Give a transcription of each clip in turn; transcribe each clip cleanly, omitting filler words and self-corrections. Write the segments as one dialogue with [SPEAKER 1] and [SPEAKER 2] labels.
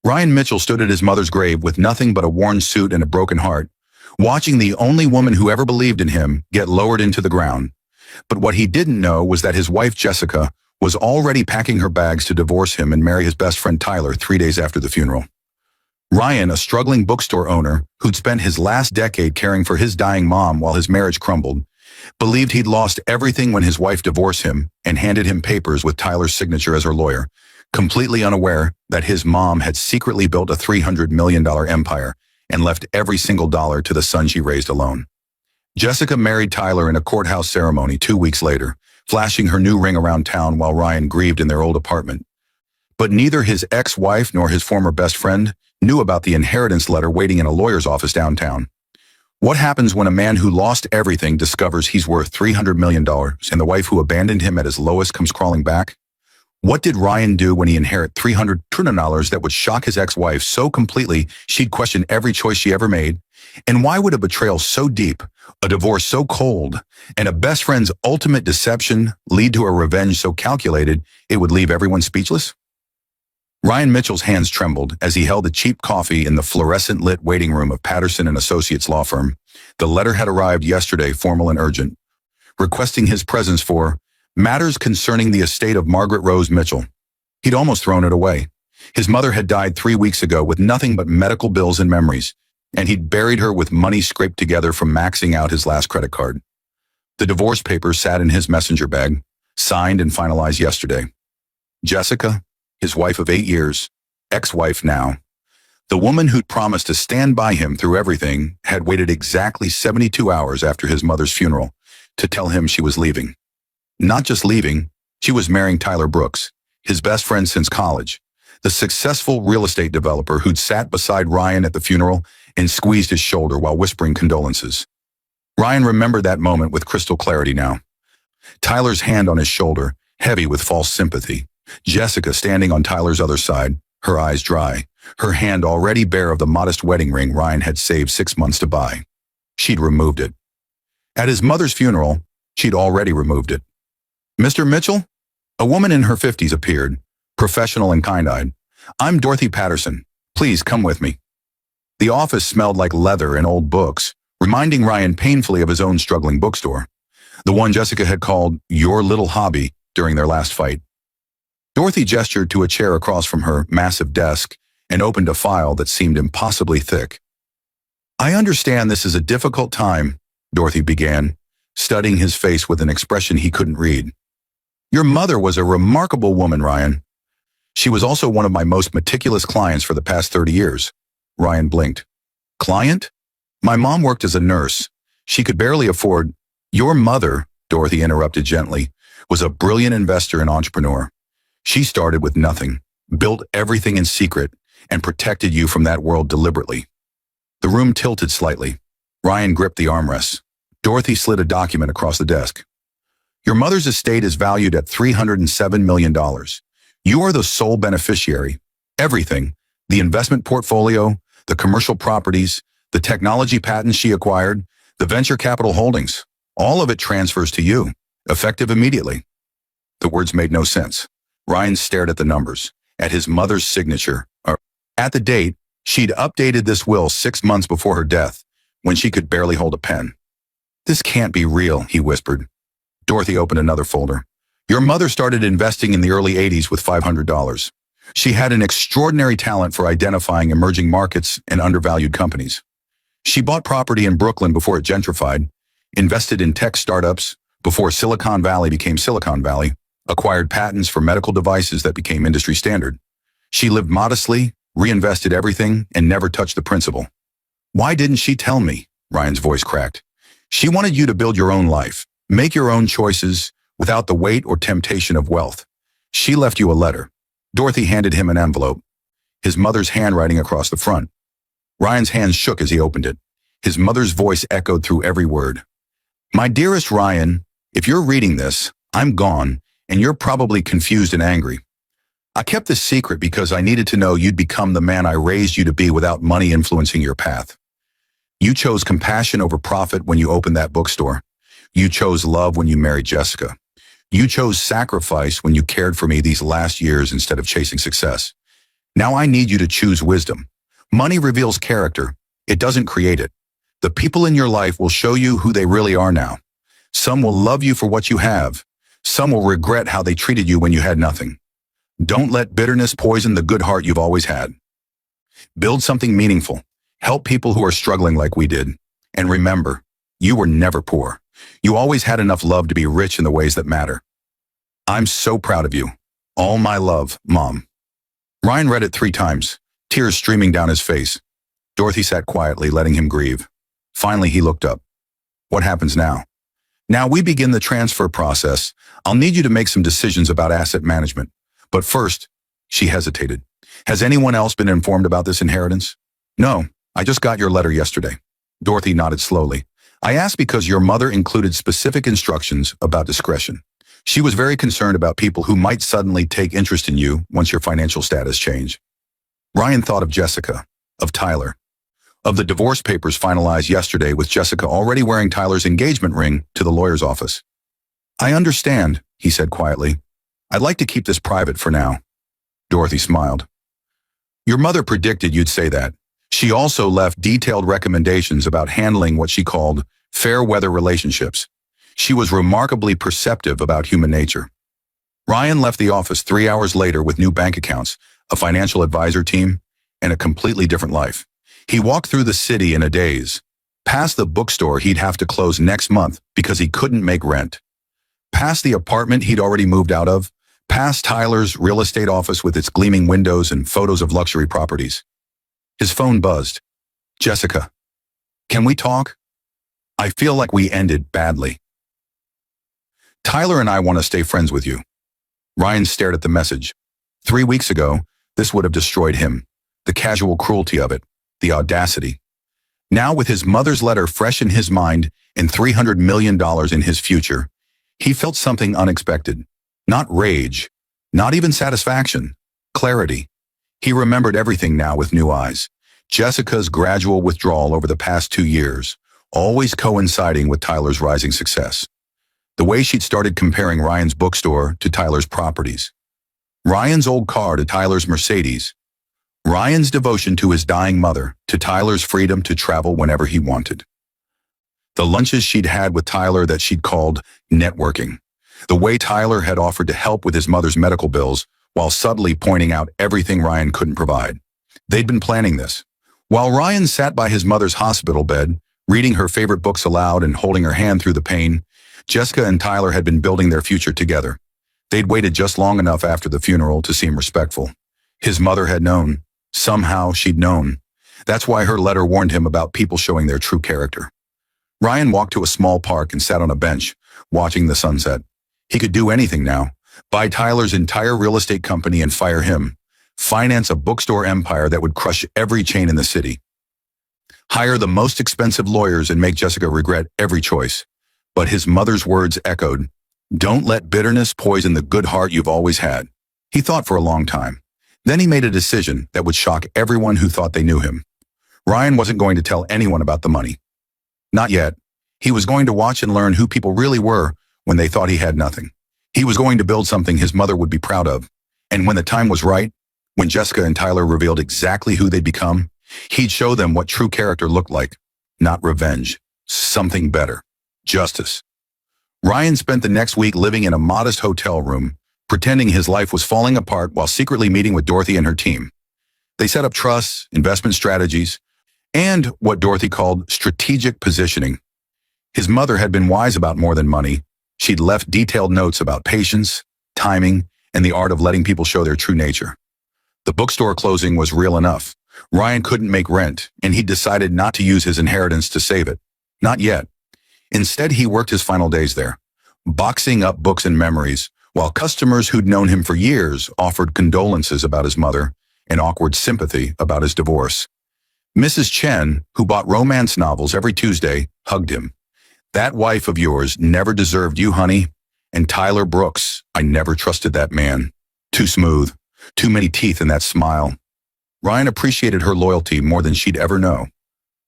[SPEAKER 1] Ryan Mitchell stood at his mother's grave with nothing but a worn suit and a broken heart, watching the only woman who ever believed in him get lowered into the ground. But what he didn't know was that his wife, Jessica, was already packing her bags to divorce him and marry his best friend Tyler 3 days after the funeral. Ryan, a struggling bookstore owner who'd spent his last decade caring for his dying mom while his marriage crumbled, believed he'd lost everything when his wife divorced him and handed him papers with Tyler's signature as her lawyer, completely unaware that his mom had secretly built a $300 million empire and left every single dollar to the son she raised alone. Jessica married Tyler in a courthouse ceremony 2 weeks later, flashing her new ring around town while Ryan grieved in their old apartment. But neither his ex-wife nor his former best friend knew about the inheritance letter waiting in a lawyer's office downtown. What happens when a man who lost everything discovers he's worth $300 million and the wife who abandoned him at his lowest comes crawling back? What did Ryan do when he inherited $300 million that would shock his ex-wife so completely she'd question every choice she ever made? And why would a betrayal so deep, a divorce so cold, and a best friend's ultimate deception lead to a revenge so calculated it would leave everyone speechless? Ryan Mitchell's hands trembled as he held a cheap coffee in the fluorescent-lit waiting room of Patterson & Associates law firm. The letter had arrived yesterday, formal and urgent, requesting his presence for matters concerning the estate of Margaret Rose Mitchell. He'd almost thrown it away. His mother had died 3 weeks ago with nothing but medical bills and memories, and he'd buried her with money scraped together from maxing out his last credit card. The divorce papers sat in his messenger bag, signed and finalized yesterday. Jessica, his wife of 8 years, ex-wife now, the woman who'd promised to stand by him through everything, had waited exactly 72 hours after his mother's funeral to tell him she was leaving. Not just leaving, she was marrying Tyler Brooks, his best friend since college, the successful real estate developer who'd sat beside Ryan at the funeral and squeezed his shoulder while whispering condolences. Ryan remembered that moment with crystal clarity now. Tyler's hand on his shoulder, heavy with false sympathy. Jessica standing on Tyler's other side, her eyes dry, her hand already bare of the modest wedding ring Ryan had saved 6 months to buy. She'd removed it. At his mother's funeral, she'd already removed it. "Mr. Mitchell?" A woman in her 50s appeared, professional and kind-eyed. "I'm Dorothy Patterson. Please come with me." The office smelled like leather and old books, reminding Ryan painfully of his own struggling bookstore, the one Jessica had called your little hobby during their last fight. Dorothy gestured to a chair across from her massive desk and opened a file that seemed impossibly thick. "I understand this is a difficult time," Dorothy began, studying his face with an expression he couldn't read. "Your mother was a remarkable woman, Ryan. She was also one of my most meticulous clients for the past 30 years. Ryan blinked. "Client? My mom worked as a nurse. She could barely afford—" "Your mother," Dorothy interrupted gently, "was a brilliant investor and entrepreneur. She started with nothing, built everything in secret, and protected you from that world deliberately." The room tilted slightly. Ryan gripped the armrests. Dorothy slid a document across the desk. "Your mother's estate is valued at $307 million. You are the sole beneficiary. Everything, the investment portfolio, the commercial properties, the technology patents she acquired, the venture capital holdings, all of it transfers to you, effective immediately." The words made no sense. Ryan stared at the numbers, at his mother's signature. At the date, she'd updated this will 6 months before her death, when she could barely hold a pen. "This can't be real," he whispered. Dorothy opened another folder. "Your mother started investing in the early 80s with $500. She had an extraordinary talent for identifying emerging markets and undervalued companies. She bought property in Brooklyn before it gentrified, invested in tech startups before Silicon Valley became Silicon Valley, acquired patents for medical devices that became industry standard. She lived modestly, reinvested everything, and never touched the principal." "Why didn't she tell me?" Ryan's voice cracked. "She wanted you to build your own life, make your own choices, without the weight or temptation of wealth. She left you a letter." Dorothy handed him an envelope, his mother's handwriting across the front. Ryan's hands shook as he opened it. His mother's voice echoed through every word. "My dearest Ryan, if you're reading this, I'm gone, and you're probably confused and angry. I kept this secret because I needed to know you'd become the man I raised you to be without money influencing your path. You chose compassion over profit when you opened that bookstore. You chose love when you married Jessica. You chose sacrifice when you cared for me these last years instead of chasing success. Now I need you to choose wisdom. Money reveals character. It doesn't create it. The people in your life will show you who they really are now. Some will love you for what you have. Some will regret how they treated you when you had nothing. Don't let bitterness poison the good heart you've always had. Build something meaningful. Help people who are struggling like we did. And remember, you were never poor. You always had enough love to be rich in the ways that matter. I'm so proud of you. All my love, Mom. Ryan read it 3 times, tears streaming down his face. Dorothy sat quietly, letting him grieve. Finally, he looked up. What happens now? Now we begin the transfer process. I'll need you to make some decisions about asset management. But first, she hesitated. Has anyone else been informed about this inheritance? No, I just got your letter yesterday. Dorothy nodded slowly. I asked because your mother included specific instructions about discretion. She was very concerned about people who might suddenly take interest in you once your financial status changed. Ryan thought of Jessica, of Tyler, of the divorce papers finalized yesterday with Jessica already wearing Tyler's engagement ring to the lawyer's office. I understand, he said quietly. I'd like to keep this private for now. Dorothy smiled. Your mother predicted you'd say that. She also left detailed recommendations about handling what she called fair weather relationships. She was remarkably perceptive about human nature. Ryan left the office 3 hours later with new bank accounts, a financial advisor team, and a completely different life. He walked through the city in a daze, past the bookstore he'd have to close next month because he couldn't make rent, past the apartment he'd already moved out of, past Tyler's real estate office with its gleaming windows and photos of luxury properties. His phone buzzed. Jessica, can we talk? I feel like we ended badly. Tyler and I want to stay friends with you. Ryan stared at the message. 3 weeks ago, this would have destroyed him. The casual cruelty of it, the audacity. Now with his mother's letter fresh in his mind and $300 million in his future, he felt something unexpected. Not rage, not even satisfaction, clarity. He remembered everything now with new eyes. Jessica's gradual withdrawal over the past 2 years, always coinciding with Tyler's rising success. The way she'd started comparing Ryan's bookstore to Tyler's properties. Ryan's old car to Tyler's Mercedes. Ryan's devotion to his dying mother to Tyler's freedom to travel whenever he wanted. The lunches she'd had with Tyler that she'd called networking. The way Tyler had offered to help with his mother's medical bills while subtly pointing out everything Ryan couldn't provide. They'd been planning this. While Ryan sat by his mother's hospital bed, reading her favorite books aloud and holding her hand through the pain, Jessica and Tyler had been building their future together. They'd waited just long enough after the funeral to seem respectful. His mother had known. Somehow she'd known. That's why her letter warned him about people showing their true character. Ryan walked to a small park and sat on a bench, watching the sunset. He could do anything now. Buy Tyler's entire real estate company and fire him. Finance a bookstore empire that would crush every chain in the city. Hire the most expensive lawyers and make Jessica regret every choice. But his mother's words echoed, "Don't let bitterness poison the good heart you've always had." He thought for a long time. Then he made a decision that would shock everyone who thought they knew him. Ryan wasn't going to tell anyone about the money. Not yet. He was going to watch and learn who people really were when they thought he had nothing. He was going to build something his mother would be proud of. And when the time was right, when Jessica and Tyler revealed exactly who they'd become, he'd show them what true character looked like. Not revenge. Something better. Justice. Ryan spent the next week living in a modest hotel room, pretending his life was falling apart while secretly meeting with Dorothy and her team. They set up trusts, investment strategies, and what Dorothy called strategic positioning. His mother had been wise about more than money. She'd left detailed notes about patience, timing, and the art of letting people show their true nature. The bookstore closing was real enough. Ryan couldn't make rent, and he'd decided not to use his inheritance to save it. Not yet. Instead, he worked his final days there, boxing up books and memories, while customers who'd known him for years offered condolences about his mother and awkward sympathy about his divorce. Mrs. Chen, who bought romance novels every Tuesday, hugged him. "That wife of yours never deserved you, honey. And Tyler Brooks, I never trusted that man. Too smooth, too many teeth in that smile." Ryan appreciated her loyalty more than she'd ever know.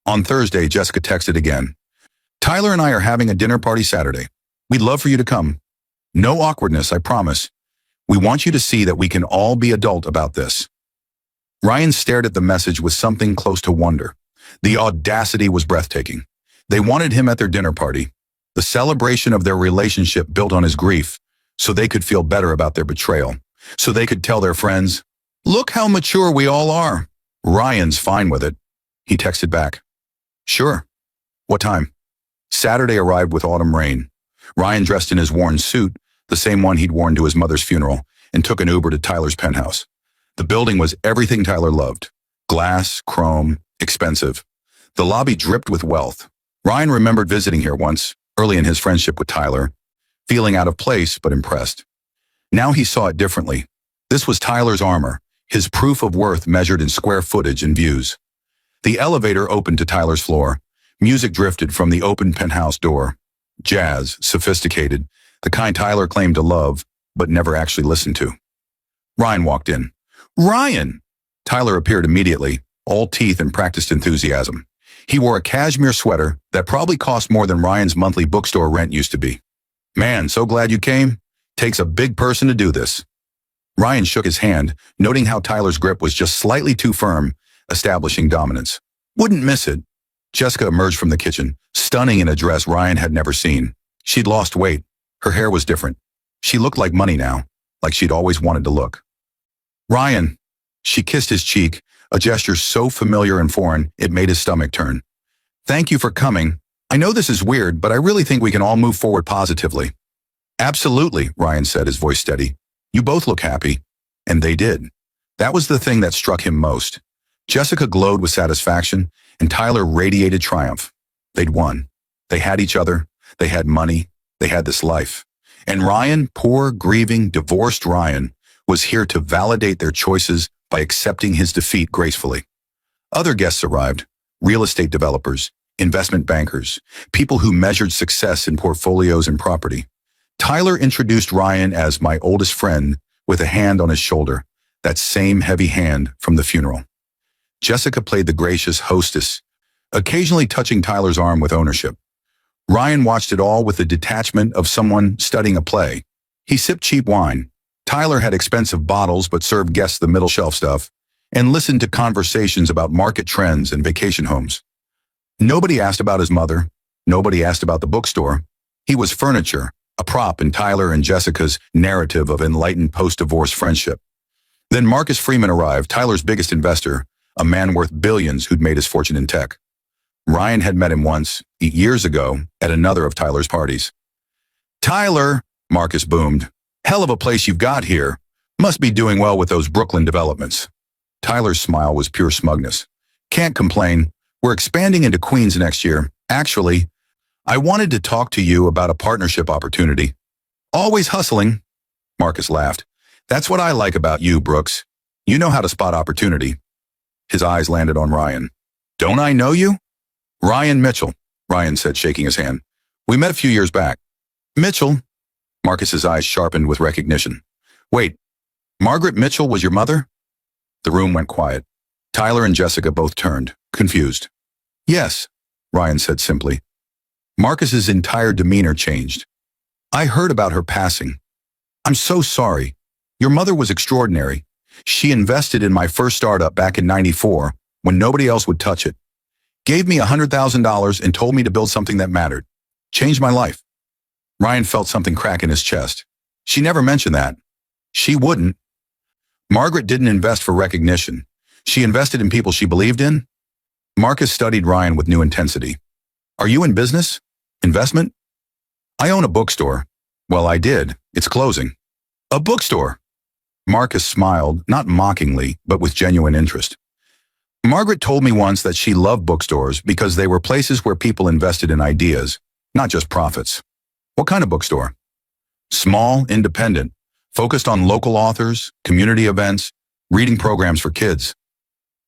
[SPEAKER 1] On Thursday, Jessica texted again. "Tyler and I are having a dinner party Saturday. We'd love for you to come. No awkwardness, I promise. We want you to see that we can all be adult about this." Ryan stared at the message with something close to wonder. The audacity was breathtaking. They wanted him at their dinner party, the celebration of their relationship built on his grief, so they could feel better about their betrayal, so they could tell their friends, "Look how mature we all are." Ryan's fine with it. He texted back, "Sure. What time?" Saturday arrived with autumn rain. Ryan dressed in his worn suit, the same one he'd worn to his mother's funeral, and took an Uber to Tyler's penthouse. The building was everything Tyler loved. Glass, chrome, expensive. The lobby dripped with wealth. Ryan remembered visiting here once, early in his friendship with Tyler, feeling out of place but impressed. Now he saw it differently. This was Tyler's armor, his proof of worth measured in square footage and views. The elevator opened to Tyler's floor. Music drifted from the open penthouse door. Jazz, sophisticated, the kind Tyler claimed to love, but never actually listened to. Ryan walked in. "Ryan!" Tyler appeared immediately, all teeth and practiced enthusiasm. He wore a cashmere sweater that probably cost more than Ryan's monthly bookstore rent used to be. "Man, so glad you came. Takes a big person to do this." Ryan shook his hand, noting how Tyler's grip was just slightly too firm, establishing dominance. "Wouldn't miss it." Jessica emerged from the kitchen, stunning in a dress Ryan had never seen. She'd lost weight. Her hair was different. She looked like money now, like she'd always wanted to look. "Ryan." She kissed his cheek, a gesture so familiar and foreign it made his stomach turn. "Thank you for coming. I know this is weird, but I really think we can all move forward positively." "Absolutely," Ryan said, his voice steady. "You both look happy." And they did. That was the thing that struck him most. Jessica glowed with satisfaction, and Tyler radiated triumph. They'd won. They had each other. They had money. They had this life. And Ryan, poor, grieving, divorced Ryan, was here to validate their choices by accepting his defeat gracefully. Other guests arrived, real estate developers, investment bankers, people who measured success in portfolios and property. Tyler introduced Ryan as my oldest friend with a hand on his shoulder, that same heavy hand from the funeral. Jessica played the gracious hostess, occasionally touching Tyler's arm with ownership. Ryan watched it all with the detachment of someone studying a play. He sipped cheap wine. Tyler had expensive bottles but served guests the middle shelf stuff and listened to conversations about market trends and vacation homes. Nobody asked about his mother. Nobody asked about the bookstore. He was furniture, a prop in Tyler and Jessica's narrative of enlightened post-divorce friendship. Then Marcus Freeman arrived, Tyler's biggest investor, a man worth billions who'd made his fortune in tech. Ryan had met him once, years ago, at another of Tyler's parties. "Tyler," Marcus boomed, "hell of a place you've got here. Must be doing well with those Brooklyn developments." Tyler's smile was pure smugness. "Can't complain. We're expanding into Queens next year. Actually, I wanted to talk to you about a partnership opportunity." "Always hustling," Marcus laughed. "That's what I like about you, Brooks. You know how to spot opportunity." His eyes landed on Ryan. "Don't I know you?" "Ryan Mitchell," Ryan said, shaking his hand. "We met a few years back." "Mitchell?" Marcus's eyes sharpened with recognition. "Wait, Margaret Mitchell was your mother?" The room went quiet. Tyler and Jessica both turned, confused. "Yes," Ryan said simply. Marcus's entire demeanor changed. "I heard about her passing. I'm so sorry. Your mother was extraordinary. She invested in my first startup back in '94 when nobody else would touch it. Gave me $100,000 and told me to build something that mattered. Changed my life." Ryan felt something crack in his chest. She never mentioned that. She wouldn't. Margaret didn't invest for recognition. She invested in people she believed in. Marcus studied Ryan with new intensity. "Are you in business? Investment?" "I own a bookstore." "Well, I did. It's closing." "A bookstore?" Marcus smiled, not mockingly, but with genuine interest. "Margaret told me once that she loved bookstores because they were places where people invested in ideas, not just profits." "What kind of bookstore?" "Small, independent, focused on local authors, community events, reading programs for kids."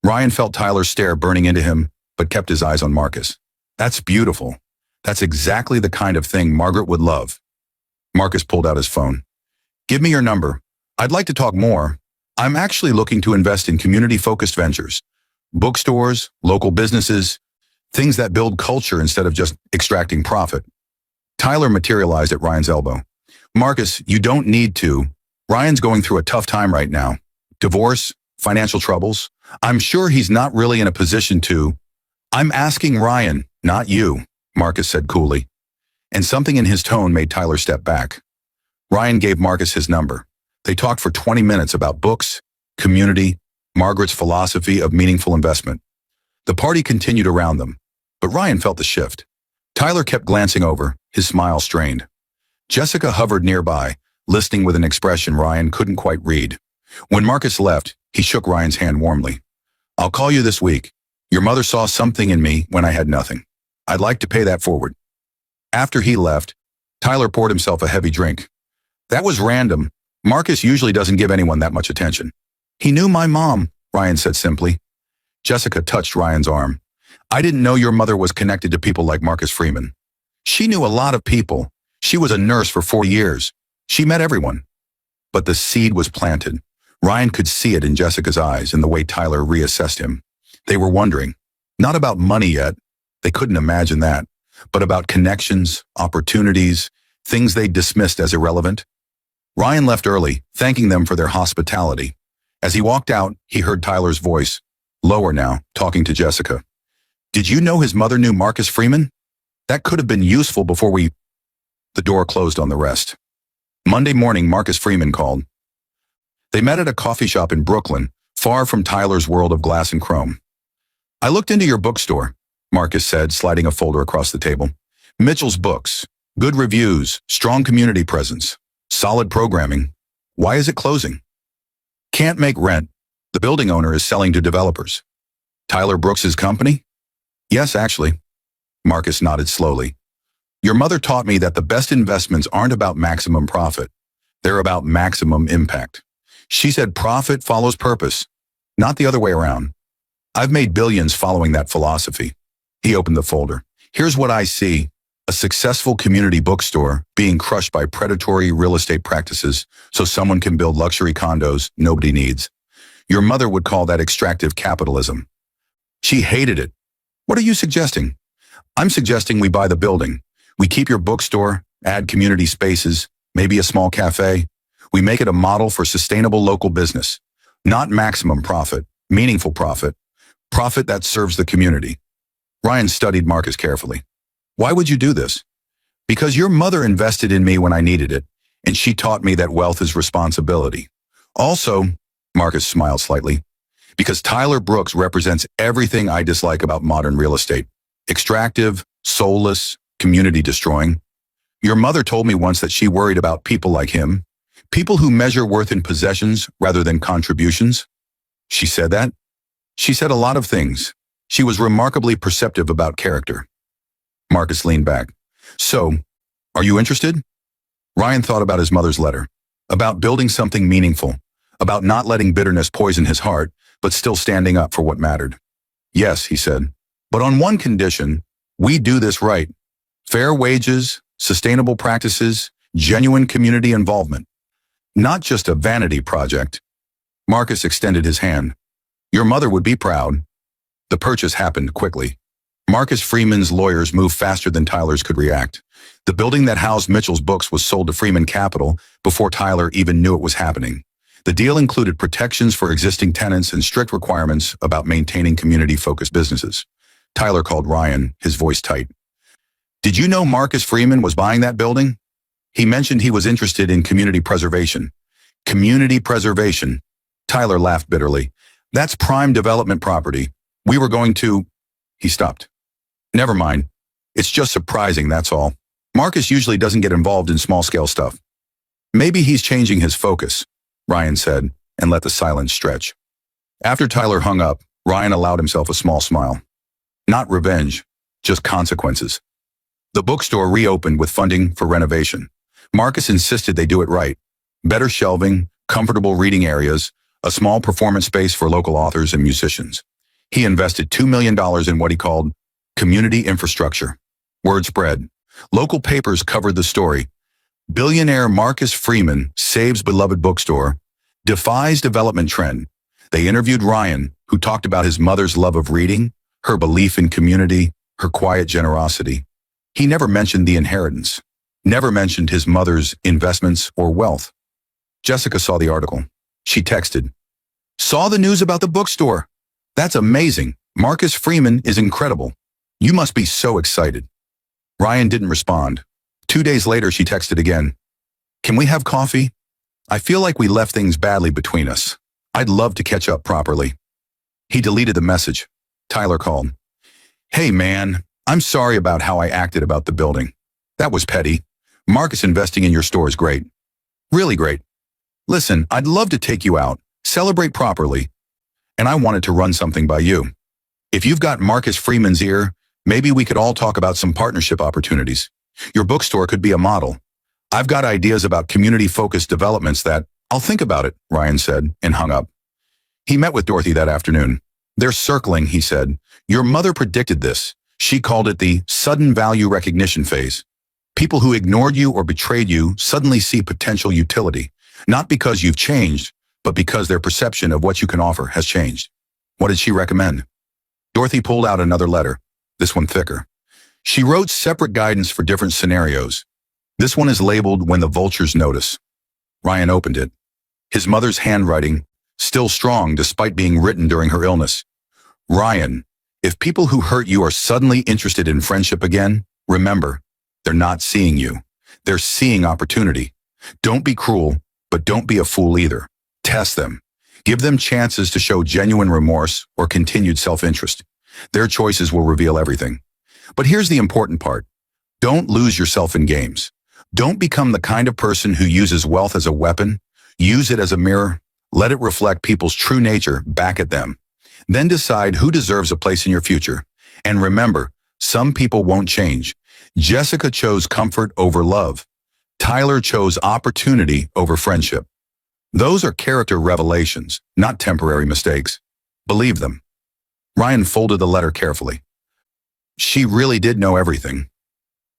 [SPEAKER 1] Ryan felt Tyler's stare burning into him, but kept his eyes on Marcus. "That's beautiful. That's exactly the kind of thing Margaret would love." Marcus pulled out his phone. "Give me your number. I'd like to talk more. I'm actually looking to invest in community-focused ventures. Bookstores, local businesses, things that build culture instead of just extracting profit." Tyler materialized at Ryan's elbow. "Marcus, you don't need to. Ryan's going through a tough time right now. Divorce, Financial troubles? I'm sure he's not really in a position to. I'm asking Ryan, not you, Marcus said coolly. And something in his tone made Tyler step back. Ryan gave Marcus his number. They talked for 20 minutes about books, community, Margaret's philosophy of meaningful investment. The party continued around them, but Ryan felt the shift. Tyler kept glancing over, his smile strained. Jessica hovered nearby, listening with an expression Ryan couldn't quite read. When Marcus left, he shook Ryan's hand warmly. I'll call you this week. Your mother saw something in me when I had nothing. I'd like to pay that forward. After he left, Tyler poured himself a heavy drink. That was random. Marcus usually doesn't give anyone that much attention. He knew my mom, Ryan said simply. Jessica touched Ryan's arm. I didn't know your mother was connected to people like Marcus Freeman. She knew a lot of people. She was a nurse for 4 years. She met everyone. But the seed was planted. Ryan could see it in Jessica's eyes and the way Tyler reassessed him. They were wondering, not about money yet, they couldn't imagine that, but about connections, opportunities, things they dismissed as irrelevant. Ryan left early, thanking them for their hospitality. As he walked out, he heard Tyler's voice, lower now, talking to Jessica. Did you know his mother knew Marcus Freeman? That could have been useful before we... The door closed on the rest. Monday morning, Marcus Freeman called. They met at a coffee shop in Brooklyn, far from Tyler's world of glass and chrome. I looked into your bookstore, Marcus said, sliding a folder across the table. Mitchell's Books. Good reviews, strong community presence, solid programming. Why is it closing? Can't make rent. The building owner is selling to developers. Tyler Brooks's company? Yes, actually. Marcus nodded slowly. Your mother taught me that the best investments aren't about maximum profit. They're about maximum impact. She said profit follows purpose, not the other way around. I've made billions following that philosophy. He opened the folder. Here's what I see. A successful community bookstore being crushed by predatory real estate practices so someone can build luxury condos nobody needs. Your mother would call that extractive capitalism. She hated it. What are you suggesting? I'm suggesting we buy the building. We keep your bookstore, add community spaces, maybe a small cafe. We make it a model for sustainable local business. Not maximum profit, meaningful profit. Profit that serves the community. Ryan studied Marcus carefully. Why would you do this? Because your mother invested in me when I needed it, and she taught me that wealth is responsibility. Also, Marcus smiled slightly, because Tyler Brooks represents everything I dislike about modern real estate. Extractive, soulless, community destroying. Your mother told me once that she worried about people like him, people who measure worth in possessions rather than contributions. She said that? She said a lot of things. She was remarkably perceptive about character. Marcus leaned back. So, are you interested? Ryan thought about his mother's letter, about building something meaningful, about not letting bitterness poison his heart, but still standing up for what mattered. Yes, he said, but on one condition, we do this right. Fair wages, sustainable practices, genuine community involvement. Not just a vanity project. Marcus extended his hand. Your mother would be proud. The purchase happened quickly. Marcus Freeman's lawyers moved faster than Tyler's could react. The building that housed Mitchell's Books was sold to Freeman Capital before Tyler even knew it was happening. The deal included protections for existing tenants and strict requirements about maintaining community-focused businesses. Tyler called Ryan, his voice tight. Did you know Marcus Freeman was buying that building? He mentioned he was interested in community preservation. Community preservation. Tyler laughed bitterly. That's prime development property. We were going to... He stopped. Never mind. It's just surprising, that's all. Marcus usually doesn't get involved in small-scale stuff. Maybe he's changing his focus, Ryan said, and let the silence stretch. After Tyler hung up, Ryan allowed himself a small smile. Not revenge, just consequences. The bookstore reopened with funding for renovation. Marcus insisted they do it right. Better shelving, comfortable reading areas, a small performance space for local authors and musicians. He invested $2 million in what he called community infrastructure. Word spread. Local papers covered the story. Billionaire Marcus Freeman saves beloved bookstore, defies development trend. They interviewed Ryan, who talked about his mother's love of reading, her belief in community, her quiet generosity. He never mentioned the inheritance, never mentioned his mother's investments or wealth. Jessica saw the article. She texted, Saw the news about the bookstore. That's amazing. Marcus Freeman is incredible. You must be so excited. Ryan didn't respond. 2 days later, she texted again. Can we have coffee? I feel like we left things badly between us. I'd love to catch up properly. He deleted the message. Tyler called. Hey man, I'm sorry about how I acted about the building. That was petty. Marcus investing in your store is great. Really great. Listen, I'd love to take you out, celebrate properly, and I wanted to run something by you. If you've got Marcus Freeman's ear, maybe we could all talk about some partnership opportunities. Your bookstore could be a model. I've got ideas about community-focused developments that, I'll think about it, Ryan said, and hung up. He met with Dorothy that afternoon. They're circling, he said. Your mother predicted this. She called it the sudden value recognition phase. People who ignored you or betrayed you suddenly see potential utility, not because you've changed, but because their perception of what you can offer has changed. What did she recommend? Dorothy pulled out another letter, this one thicker. She wrote separate guidance for different scenarios. This one is labeled When the Vultures Notice. Ryan opened it. His mother's handwriting, still strong despite being written during her illness. Ryan, if people who hurt you are suddenly interested in friendship again, remember, they're not seeing you. They're seeing opportunity. Don't be cruel, but don't be a fool either. Test them. Give them chances to show genuine remorse or continued self-interest. Their choices will reveal everything. But here's the important part. Don't lose yourself in games. Don't become the kind of person who uses wealth as a weapon. Use it as a mirror. Let it reflect people's true nature back at them. Then decide who deserves a place in your future. And remember, some people won't change. Jessica chose comfort over love. Tyler chose opportunity over friendship. Those are character revelations, not temporary mistakes. Believe them. Ryan folded the letter carefully. She really did know everything.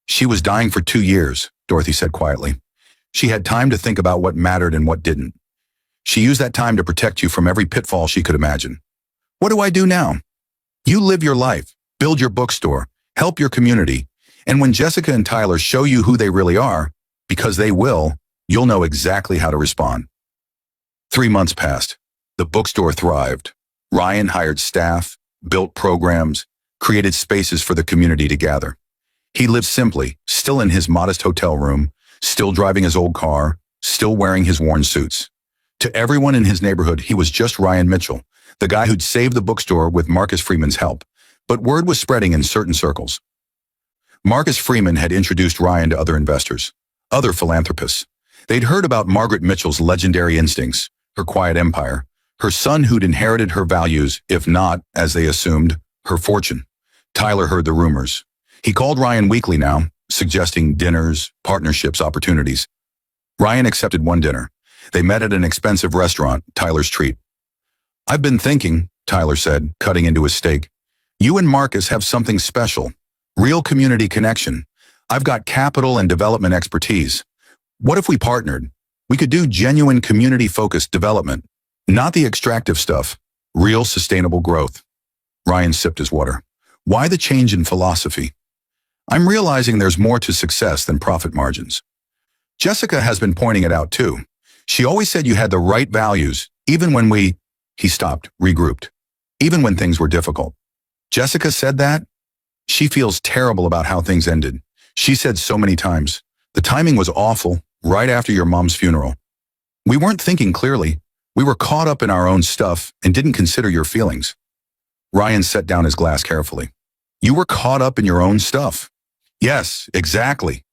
[SPEAKER 1] She was dying for 2 years, Dorothy said quietly. She had time to think about what mattered and what didn't. She used that time to protect you from every pitfall she could imagine. What do I do now? You live your life, build your bookstore, help your community, and when Jessica and Tyler show you who they really are, because they will, you'll know exactly how to respond. 3 months passed. The bookstore thrived. Ryan hired staff, built programs, created spaces for the community to gather. He lived simply, still in his modest hotel room, still driving his old car, still wearing his worn suits. To everyone in his neighborhood, he was just Ryan Mitchell, the guy who'd saved the bookstore with Marcus Freeman's help. But word was spreading in certain circles. Marcus Freeman had introduced Ryan to other investors, other philanthropists. They'd heard about Margaret Mitchell's legendary instincts, her quiet empire, her son who'd inherited her values, if not, as they assumed, her fortune. Tyler heard the rumors. He called Ryan weekly now, suggesting dinners, partnerships, opportunities. Ryan accepted one dinner. They met at an expensive restaurant, Tyler's treat. I've been thinking, Tyler said, cutting into his steak. You and Marcus have something special. Real community connection. I've got capital and development expertise. What if we partnered? We could do genuine community-focused development. Not the extractive stuff. Real sustainable growth. Ryan sipped his water. Why the change in philosophy? I'm realizing there's more to success than profit margins. Jessica has been pointing it out too. She always said you had the right values, even when He stopped, regrouped. Even when things were difficult. Jessica said that? She feels terrible about how things ended. She said so many times, the timing was awful, right after your mom's funeral. We weren't thinking clearly. We were caught up in our own stuff and didn't consider your feelings. Ryan set down his glass carefully. You were caught up in your own stuff. Yes, exactly.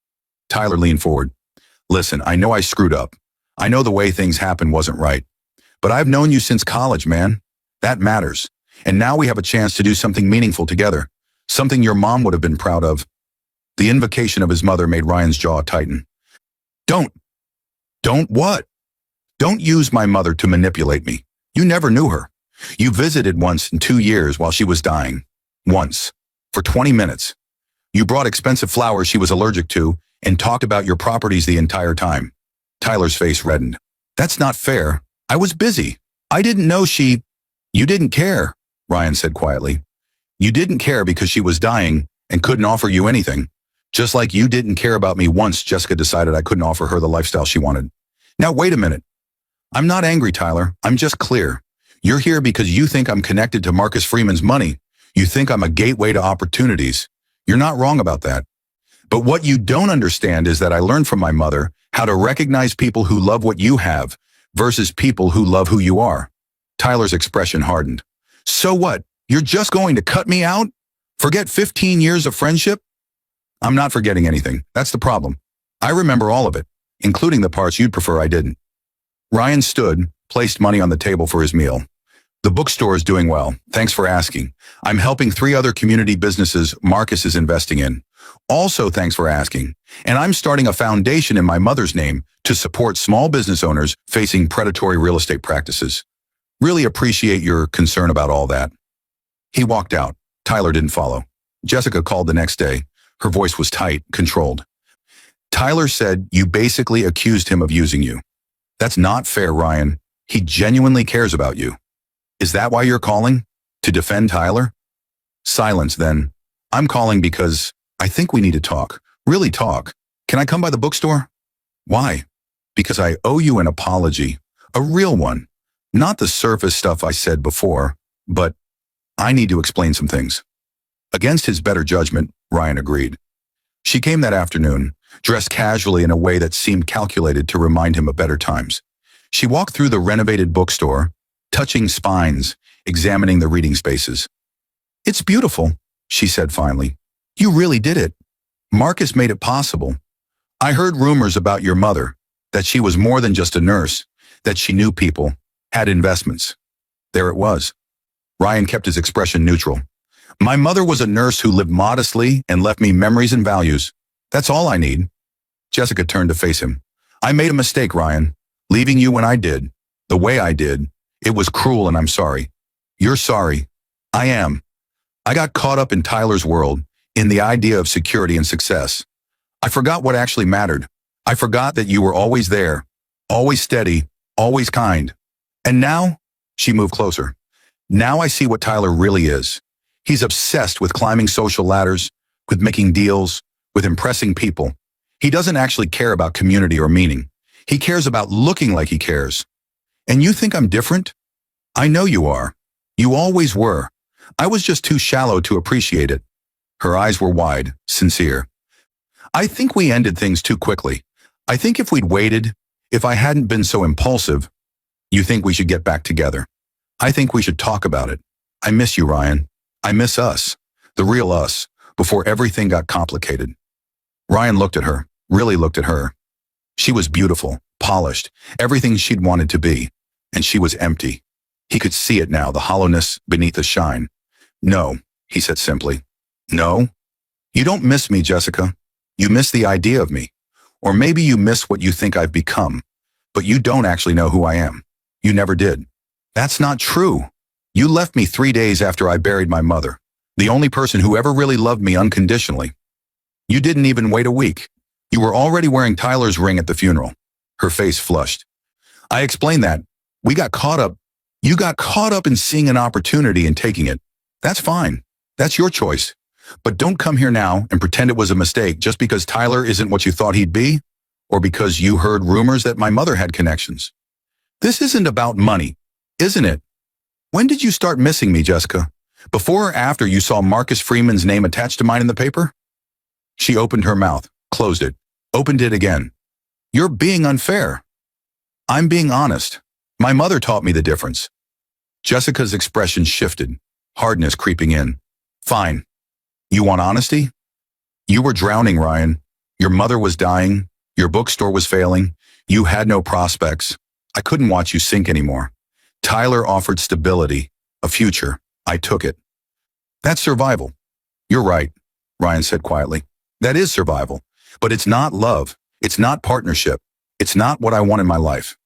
[SPEAKER 1] Tyler leaned forward. Listen, I know I screwed up. I know the way things happened wasn't right. But I've known you since college, man. That matters. And now we have a chance to do something meaningful together. Something your mom would have been proud of. The invocation of his mother made Ryan's jaw tighten. Don't what? Don't use my mother to manipulate me. You never knew her. You visited once in 2 years while she was dying. Once. For 20 minutes. You brought expensive flowers she was allergic to and talked about your properties the entire time. Tyler's face reddened. That's not fair. I was busy. I didn't know she... You didn't care, Ryan said quietly. You didn't care because she was dying and couldn't offer you anything. Just like you didn't care about me once Jessica decided I couldn't offer her the lifestyle she wanted. Now wait a minute. I'm not angry, Tyler. I'm just clear. You're here because you think I'm connected to Marcus Freeman's money. You think I'm a gateway to opportunities. You're not wrong about that. But what you don't understand is that I learned from my mother how to recognize people who love what you have versus people who love who you are. Tyler's expression hardened. So what? You're just going to cut me out? Forget 15 years of friendship? I'm not forgetting anything. That's the problem. I remember all of it, including the parts you'd prefer I didn't. Ryan stood, placed money on the table for his meal. The bookstore is doing well. Thanks for asking. I'm helping 3 other community businesses Marcus is investing in. Also, thanks for asking. And I'm starting a foundation in my mother's name to support small business owners facing predatory real estate practices. Really appreciate your concern about all that. He walked out. Tyler didn't follow. Jessica called the next day. Her voice was tight, controlled. Tyler said you basically accused him of using you. That's not fair, Ryan. He genuinely cares about you. Is that why you're calling? To defend Tyler? Silence, then. I'm calling because I think we need to talk. Really talk. Can I come by the bookstore? Why? Because I owe you an apology. A real one. Not the surface stuff I said before, but I need to explain some things. Against his better judgment, Ryan agreed. She came that afternoon, dressed casually in a way that seemed calculated to remind him of better times. She walked through the renovated bookstore, touching spines, examining the reading spaces. It's beautiful, she said finally. You really did it. Marcus made it possible. I heard rumors about your mother, that she was more than just a nurse, that she knew people, had investments. There it was. Ryan kept his expression neutral. My mother was a nurse who lived modestly and left me memories and values. That's all I need. Jessica turned to face him. I made a mistake, Ryan. Leaving you when I did, the way I did. It was cruel and I'm sorry. You're sorry. I am. I got caught up in Tyler's world, in the idea of security and success. I forgot what actually mattered. I forgot that you were always there, always steady, always kind. And now, she moved closer. Now I see what Tyler really is. He's obsessed with climbing social ladders, with making deals, with impressing people. He doesn't actually care about community or meaning. He cares about looking like he cares. And you think I'm different? I know you are. You always were. I was just too shallow to appreciate it. Her eyes were wide, sincere. I think we ended things too quickly. I think if we'd waited, if I hadn't been so impulsive, you think we should get back together. I think we should talk about it. I miss you, Ryan. I miss us, the real us, before everything got complicated. Ryan looked at her, really looked at her. She was beautiful, polished, everything she'd wanted to be, and she was empty. He could see it now, the hollowness beneath the shine. No, he said simply. No? You don't miss me, Jessica. You miss the idea of me. Or maybe you miss what you think I've become, but you don't actually know who I am. You never did. That's not true. You left me 3 days after I buried my mother, the only person who ever really loved me unconditionally. You didn't even wait a week. You were already wearing Tyler's ring at the funeral. Her face flushed. I explained that. We got caught up. You got caught up in seeing an opportunity and taking it. That's fine. That's your choice. But don't come here now and pretend it was a mistake just because Tyler isn't what you thought he'd be, or because you heard rumors that my mother had connections. This isn't about money, isn't it? When did you start missing me, Jessica? Before or after you saw Marcus Freeman's name attached to mine in the paper? She opened her mouth, closed it, opened it again. You're being unfair. I'm being honest. My mother taught me the difference. Jessica's expression shifted, hardness creeping in. Fine. You want honesty? You were drowning, Ryan. Your mother was dying. Your bookstore was failing. You had no prospects. I couldn't watch you sink anymore. Tyler offered stability, a future. I took it. That's survival. You're right, Ryan said quietly. That is survival. But it's not love. It's not partnership. It's not what I want in my life.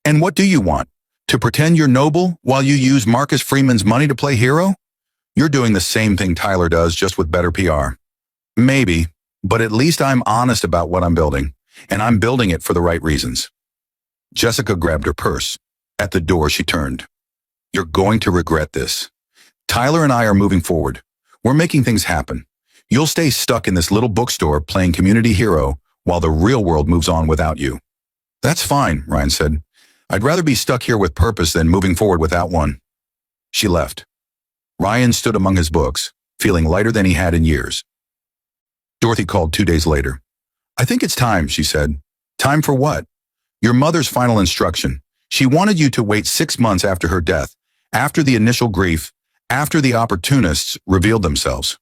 [SPEAKER 1] And what do you want? To pretend you're noble while you use Marcus Freeman's money to play hero? You're doing the same thing Tyler does, just with better PR. Maybe, but at least I'm honest about what I'm building, and I'm building it for the right reasons. Jessica grabbed her purse. At the door, she turned. You're going to regret this. Tyler and I are moving forward. We're making things happen. You'll stay stuck in this little bookstore playing community hero while the real world moves on without you. That's fine, Ryan said. I'd rather be stuck here with purpose than moving forward without one. She left. Ryan stood among his books, feeling lighter than he had in years. Dorothy called 2 days later. I think it's time, she said. Time for what? Your mother's final instruction. She wanted you to wait 6 months after her death, after the initial grief, after the opportunists revealed themselves.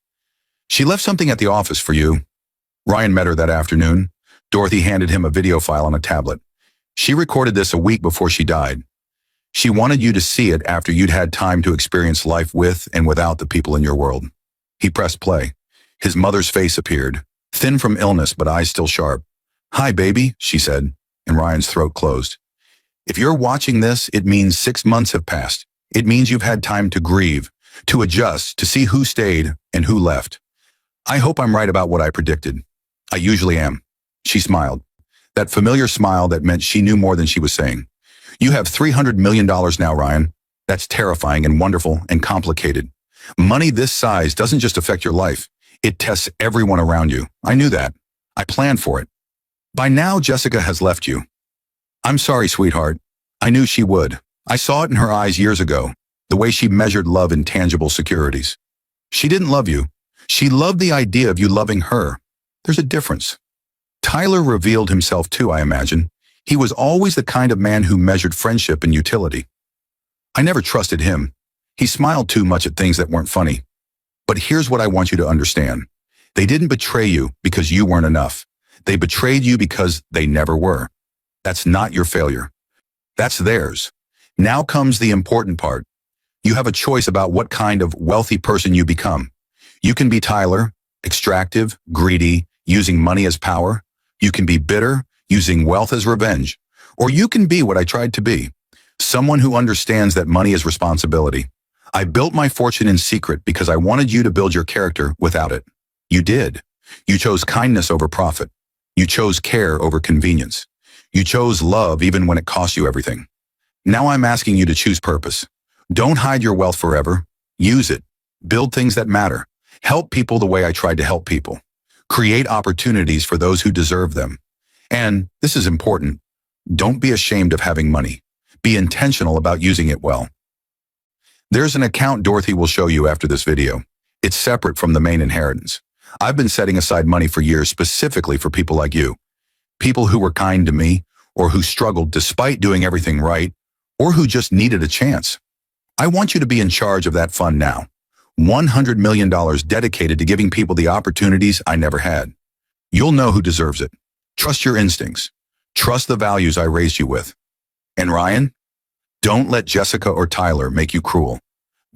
[SPEAKER 1] She left something at the office for you. Ryan met her that afternoon. Dorothy handed him a video file on a tablet. She recorded this a week before she died. She wanted you to see it after you'd had time to experience life with and without the people in your world. He pressed play. His mother's face appeared, thin from illness but eyes still sharp. Hi, baby, she said, and Ryan's throat closed. If you're watching this, it means 6 months have passed. It means you've had time to grieve, to adjust, to see who stayed and who left. I hope I'm right about what I predicted. I usually am. She smiled. That familiar smile that meant she knew more than she was saying. You have $300 million now, Ryan. That's terrifying and wonderful and complicated. Money this size doesn't just affect your life. It tests everyone around you. I knew that. I planned for it. By now, Jessica has left you. I'm sorry, sweetheart. I knew she would. I saw it in her eyes years ago, the way she measured love in tangible securities. She didn't love you. She loved the idea of you loving her. There's a difference. Tyler revealed himself too, I imagine. He was always the kind of man who measured friendship and utility. I never trusted him. He smiled too much at things that weren't funny. But here's what I want you to understand. They didn't betray you because you weren't enough. They betrayed you because they never were. That's not your failure. That's theirs. Now comes the important part. You have a choice about what kind of wealthy person you become. You can be Tyler, extractive, greedy, using money as power. You can be bitter, using wealth as revenge. Or you can be what I tried to be, someone who understands that money is responsibility. I built my fortune in secret because I wanted you to build your character without it. You did. You chose kindness over profit. You chose care over convenience. You chose love even when it cost you everything. Now I'm asking you to choose purpose. Don't hide your wealth forever. Use it. Build things that matter. Help people the way I tried to help people. Create opportunities for those who deserve them. And, this is important, don't be ashamed of having money. Be intentional about using it well. There's an account Dorothy will show you after this video. It's separate from the main inheritance. I've been setting aside money for years specifically for people like you. People who were kind to me, or who struggled despite doing everything right, or who just needed a chance. I want you to be in charge of that fund now. $100 million dedicated to giving people the opportunities I never had. You'll know who deserves it. Trust your instincts. Trust the values I raised you with. And Ryan, don't let Jessica or Tyler make you cruel.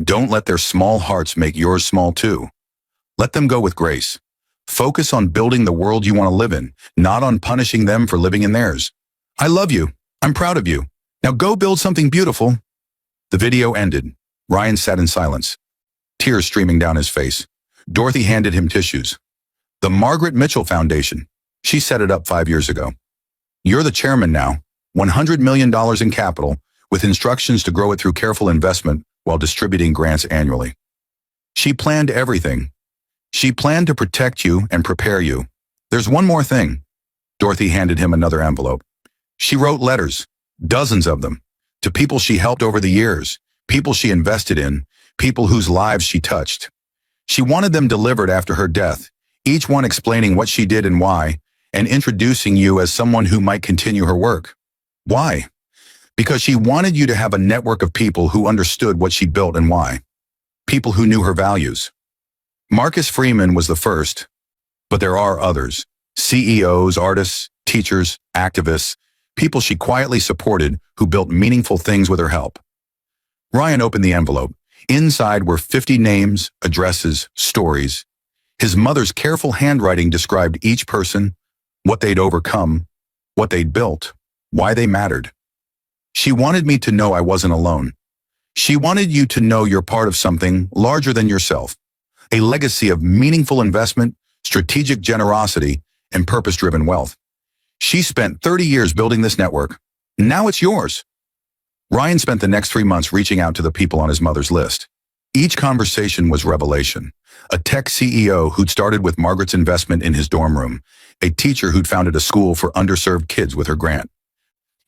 [SPEAKER 1] Don't let their small hearts make yours small too. Let them go with grace. Focus on building the world you want to live in, not on punishing them for living in theirs. I love you. I'm proud of you. Now go build something beautiful. The video ended. Ryan sat in silence, tears streaming down his face. Dorothy handed him tissues. The Margaret Mitchell Foundation. She set it up 5 years ago. You're the chairman now. $100 million in capital, with instructions to grow it through careful investment while distributing grants annually. She planned everything. She planned to protect you and prepare you. There's one more thing. Dorothy handed him another envelope. She wrote letters, dozens of them, to people she helped over the years, people she invested in, people whose lives she touched. She wanted them delivered after her death, each one explaining what she did and why, and introducing you as someone who might continue her work. Why? Because she wanted you to have a network of people who understood what she built and why. People who knew her values. Marcus Freeman was the first, but there are others. CEOs, artists, teachers, activists, people she quietly supported who built meaningful things with her help. Ryan opened the envelope. Inside were 50 names, addresses, stories. His mother's careful handwriting described each person, what they'd overcome, what they'd built, why they mattered. She wanted me to know I wasn't alone. She wanted you to know you're part of something larger than yourself, a legacy of meaningful investment, strategic generosity, and purpose-driven wealth. She spent 30 years building this network. Now it's yours. Ryan spent the next 3 months reaching out to the people on his mother's list. Each conversation was revelation. A tech CEO who'd started with Margaret's investment in his dorm room, a teacher who'd founded a school for underserved kids with her grant.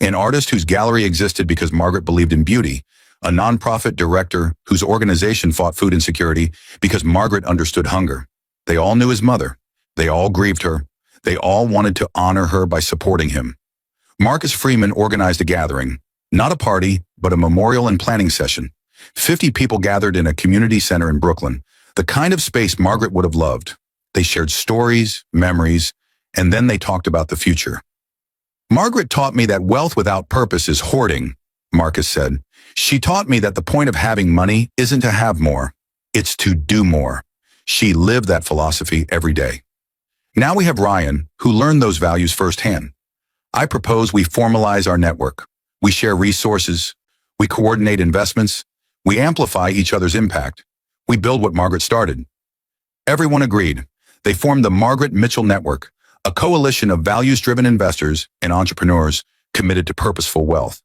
[SPEAKER 1] an artist whose gallery existed because Margaret believed in beauty, a nonprofit director whose organization fought food insecurity because Margaret understood hunger. They all knew his mother. They all grieved her. They all wanted to honor her by supporting him. Marcus Freeman organized a gathering, not a party, but a memorial and planning session. 50 people gathered in a community center in Brooklyn, the kind of space Margaret would have loved. They shared stories, memories, and then they talked about the future. Margaret taught me that wealth without purpose is hoarding, Marcus said. She taught me that the point of having money isn't to have more, it's to do more. She lived that philosophy every day. Now we have Ryan, who learned those values firsthand. I propose we formalize our network. We share resources. We coordinate investments. We amplify each other's impact. We build what Margaret started. Everyone agreed. They formed the Margaret Mitchell Network, a coalition of values-driven investors and entrepreneurs committed to purposeful wealth.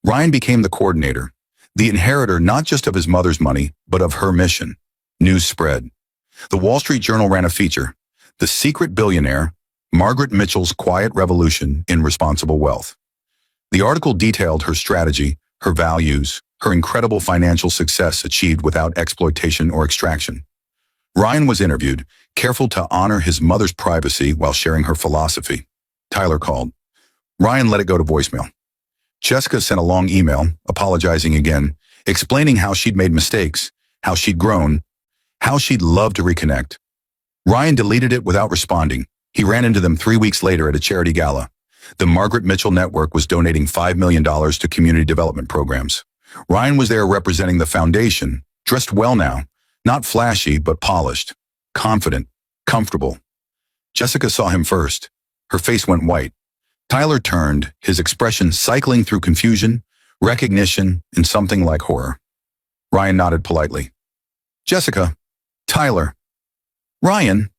[SPEAKER 1] Ryan became the coordinator, the inheritor not just of his mother's money, but of her mission. News spread. The Wall Street Journal ran a feature, The Secret Billionaire, Margaret Mitchell's Quiet Revolution in Responsible Wealth. The article detailed her strategy, her values, her incredible financial success achieved without exploitation or extraction. Ryan was interviewed, careful to honor his mother's privacy while sharing her philosophy. Tyler called. Ryan let it go to voicemail. Jessica sent a long email, apologizing again, explaining how she'd made mistakes, how she'd grown, how she'd love to reconnect. Ryan deleted it without responding. He ran into them 3 weeks later at a charity gala. The Margaret Mitchell Network was donating $5 million to community development programs. Ryan was there representing the foundation, dressed well now, not flashy, but polished, confident, comfortable. Jessica saw him first. Her face went white. Tyler turned, his expression cycling through confusion, recognition, and something like horror. Ryan nodded politely. Jessica, Tyler, Ryan.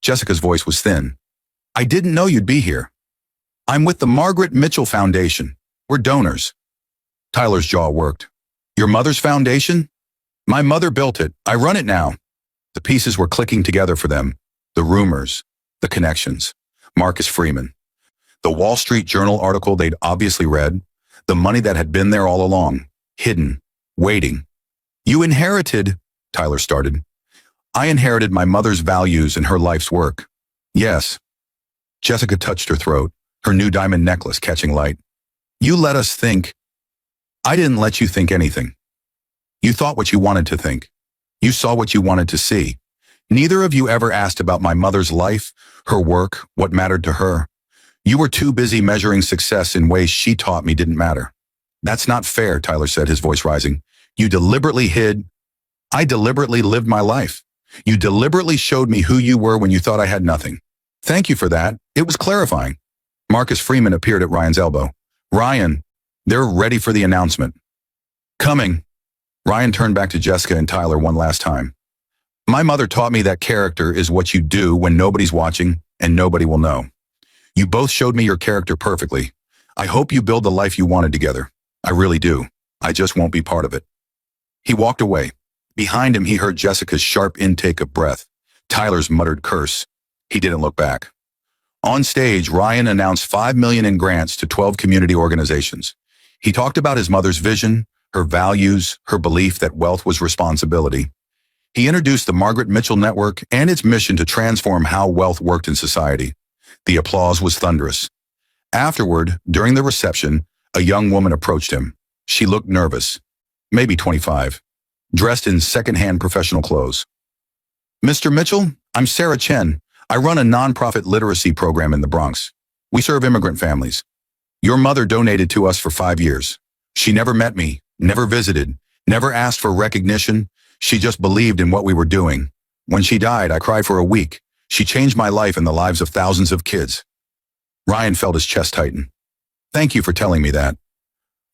[SPEAKER 1] Jessica's voice was thin. I didn't know you'd be here. I'm with the Margaret Mitchell Foundation. We're donors. Tyler's jaw worked. Your mother's foundation? My mother built it. I run it now. The pieces were clicking together for them. The rumors, the connections. Marcus Freeman. The Wall Street Journal article they'd obviously read. The money that had been there all along. Hidden. Waiting. You inherited, Tyler started. I inherited my mother's values and her life's work. Yes. Jessica touched her throat, her new diamond necklace catching light. You let us think. I didn't let you think anything. You thought what you wanted to think. You saw what you wanted to see. Neither of you ever asked about my mother's life, her work, what mattered to her. You were too busy measuring success in ways she taught me didn't matter. That's not fair, Tyler said, his voice rising. You deliberately hid. I deliberately lived my life. You deliberately showed me who you were when you thought I had nothing. Thank you for that. It was clarifying. Marcus Freeman appeared at Ryan's elbow. Ryan, they're ready for the announcement. Coming. Ryan turned back to Jessica and Tyler one last time. My mother taught me that character is what you do when nobody's watching and nobody will know. You both showed me your character perfectly. I hope you build the life you wanted together. I really do. I just won't be part of it. He walked away. Behind him, he heard Jessica's sharp intake of breath, Tyler's muttered curse. He didn't look back. On stage, Ryan announced $5 million in grants to 12 community organizations. He talked about his mother's vision, her values, her belief that wealth was responsibility. He introduced the Margaret Mitchell Network and its mission to transform how wealth worked in society. The applause was thunderous. Afterward, during the reception, a young woman approached him. She looked nervous, maybe 25, dressed in secondhand professional clothes. Mr. Mitchell, I'm Sarah Chen. I run a nonprofit literacy program in the Bronx. We serve immigrant families. Your mother donated to us for 5 years. She never met me, never visited, never asked for recognition. She just believed in what we were doing. When she died, I cried for a week. She changed my life and the lives of thousands of kids. Ryan felt his chest tighten. Thank you for telling me that.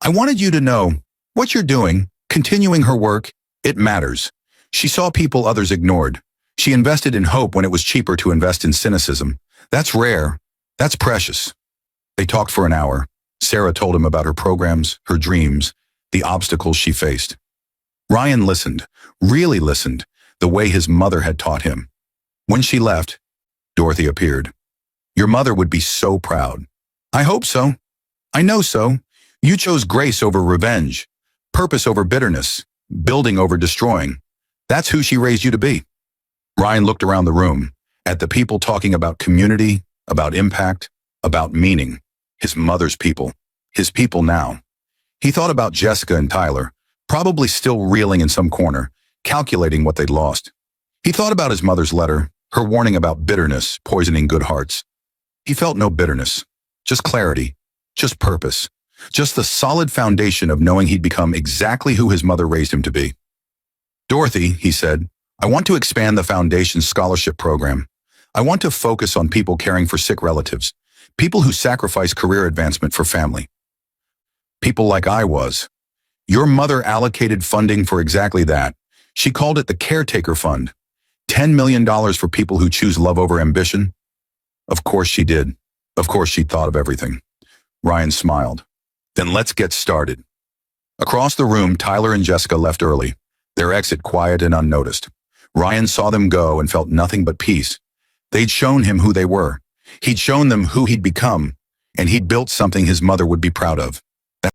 [SPEAKER 1] I wanted you to know what you're doing, continuing her work, it matters. She saw people others ignored. She invested in hope when it was cheaper to invest in cynicism. That's rare. That's precious. They talked for an hour. Sarah told him about her programs, her dreams, the obstacles she faced. Ryan listened, really listened, the way his mother had taught him. When she left, Dorothy appeared. Your mother would be so proud. I hope so. I know so. You chose grace over revenge, purpose over bitterness, building over destroying. That's who she raised you to be. Ryan looked around the room, at the people talking about community, about impact, about meaning. His mother's people. His people now. He thought about Jessica and Tyler, probably still reeling in some corner, calculating what they'd lost. He thought about his mother's letter, her warning about bitterness poisoning good hearts. He felt no bitterness, just clarity, just purpose, just the solid foundation of knowing he'd become exactly who his mother raised him to be. Dorothy, he said, I want to expand the Foundation's scholarship program. I want to focus on people caring for sick relatives, people who sacrifice career advancement for family. People like I was. Your mother allocated funding for exactly that. She called it the Caretaker Fund. $10 million for people who choose love over ambition. Of course she did. Of course she thought of everything. Ryan smiled. Then let's get started. Across the room, Tyler and Jessica left early, their exit quiet and unnoticed. Ryan saw them go and felt nothing but peace. They'd shown him who they were. He'd shown them who he'd become, and he'd built something his mother would be proud of.